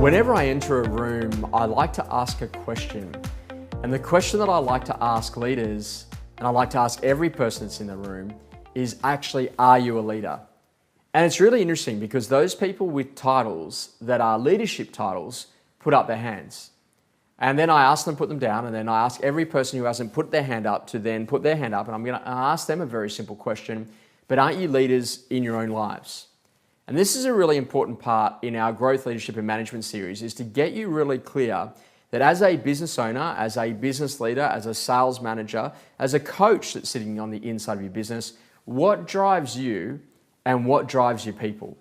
Whenever I enter a room, I like to ask a question. And the question that I like to ask leaders, and I like to ask every person that's in the room, is actually, are you a leader? And it's really interesting because those people with titles that are leadership titles put up their hands. And then I ask them to put them down, and then I ask every person who hasn't put their hand up to then put their hand up, and I'm going to ask them a very simple question, but aren't you leaders in your own lives? And this is a really important part in our Growth, Leadership and Management series, is to get you really clear that as a business owner, as a business leader, as a sales manager, as a coach that's sitting on the inside of your business, what drives you and what drives your people?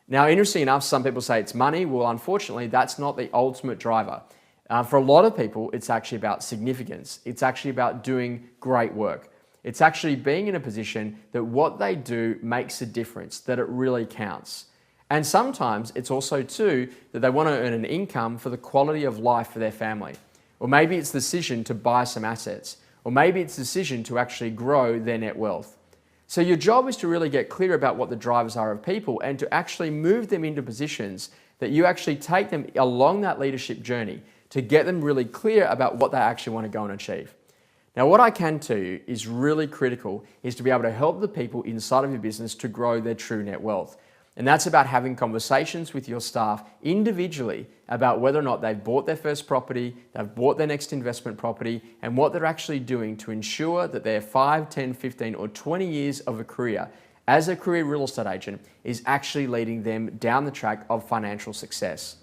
Now, interesting enough, some people say it's money. Well, unfortunately, that's not the ultimate driver. For a lot of people, it's actually about significance. It's actually about doing great work. It's actually being in a position that what they do makes a difference, that it really counts. And sometimes it's also too that they want to earn an income for the quality of life for their family. Or maybe it's the decision to buy some assets. Or maybe it's the decision to actually grow their net wealth. So your job is to really get clear about what the drivers are of people and to actually move them into positions that you actually take them along that leadership journey to get them really clear about what they actually want to go and achieve. Now, what I can tell you is really critical is to be able to help the people inside of your business to grow their true net wealth. And that's about having conversations with your staff individually about whether or not they've bought their first property, they've bought their next investment property, and what they're actually doing to ensure that their 5, 10, 15, or 20 years of a career as a career real estate agent is actually leading them down the track of financial success.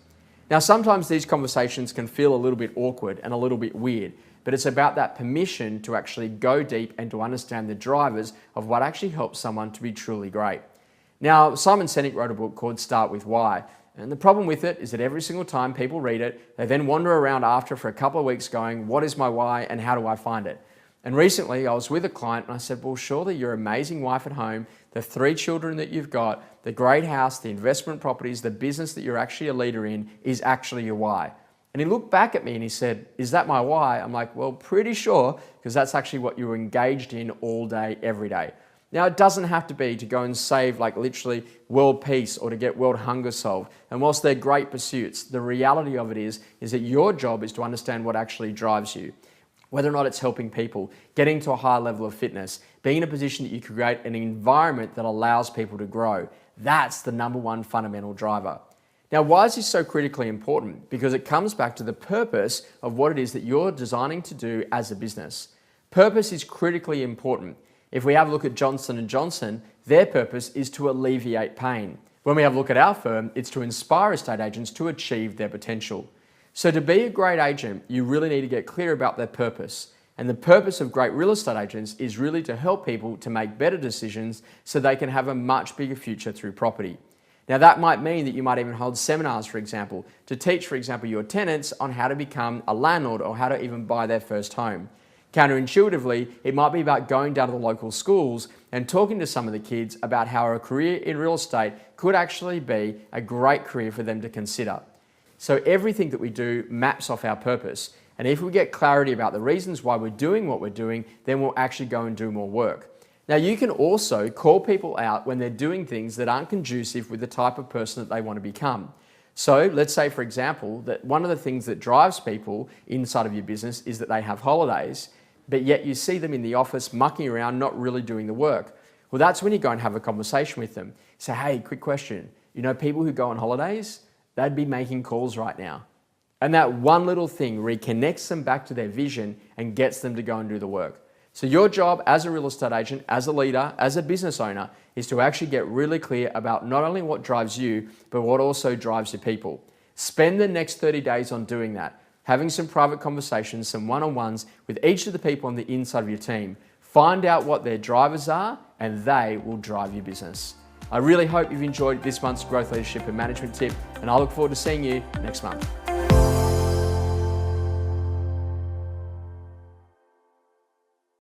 Now, sometimes these conversations can feel a little bit awkward and a little bit weird, but it's about that permission to actually go deep and to understand the drivers of what actually helps someone to be truly great. Now, Simon Sinek wrote a book called Start With Why. And the problem with it is that every single time people read it, they then wander around after for a couple of weeks going, what is my why and how do I find it? And recently I was with a client and I said, well, surely your amazing wife at home, the 3 children that you've got, the great house, the investment properties, the business that you're actually a leader in is actually your why. And he looked back at me and he said, is that my why? I'm like, well, pretty sure, because that's actually what you're engaged in all day, every day. Now, it doesn't have to be to go and save like literally world peace or to get world hunger solved. And whilst they're great pursuits, the reality of it is that your job is to understand what actually drives you. Whether or not it's helping people, getting to a higher level of fitness, being in a position that you create an environment that allows people to grow. That's the number one fundamental driver. Now, why is this so critically important? Because it comes back to the purpose of what it is that you're designing to do as a business. Purpose is critically important. If we have a look at Johnson & Johnson, their purpose is to alleviate pain. When we have a look at our firm, it's to inspire estate agents to achieve their potential. So to be a great agent, you really need to get clear about their purpose. And the purpose of great real estate agents is really to help people to make better decisions so they can have a much bigger future through property. Now, that might mean that you might even hold seminars, for example, to teach, for example, your tenants on how to become a landlord or how to even buy their first home. Counterintuitively, it might be about going down to the local schools and talking to some of the kids about how a career in real estate could actually be a great career for them to consider. So everything that we do maps off our purpose. And if we get clarity about the reasons why we're doing what we're doing, then we'll actually go and do more work. Now, you can also call people out when they're doing things that aren't conducive with the type of person that they want to become. So let's say, for example, that one of the things that drives people inside of your business is that they have holidays, but yet you see them in the office mucking around, not really doing the work. Well, that's when you go and have a conversation with them. Say, hey, quick question. You know, people who go on holidays, they'd be making calls right now. And that one little thing reconnects them back to their vision and gets them to go and do the work. So your job as a real estate agent, as a leader, as a business owner, is to actually get really clear about not only what drives you, but what also drives your people. Spend the next 30 days on doing that, having some private conversations, some one-on-ones with each of the people on the inside of your team. Find out what their drivers are, and they will drive your business. I really hope you've enjoyed this month's Growth, Leadership and Management tip, and I look forward to seeing you next month.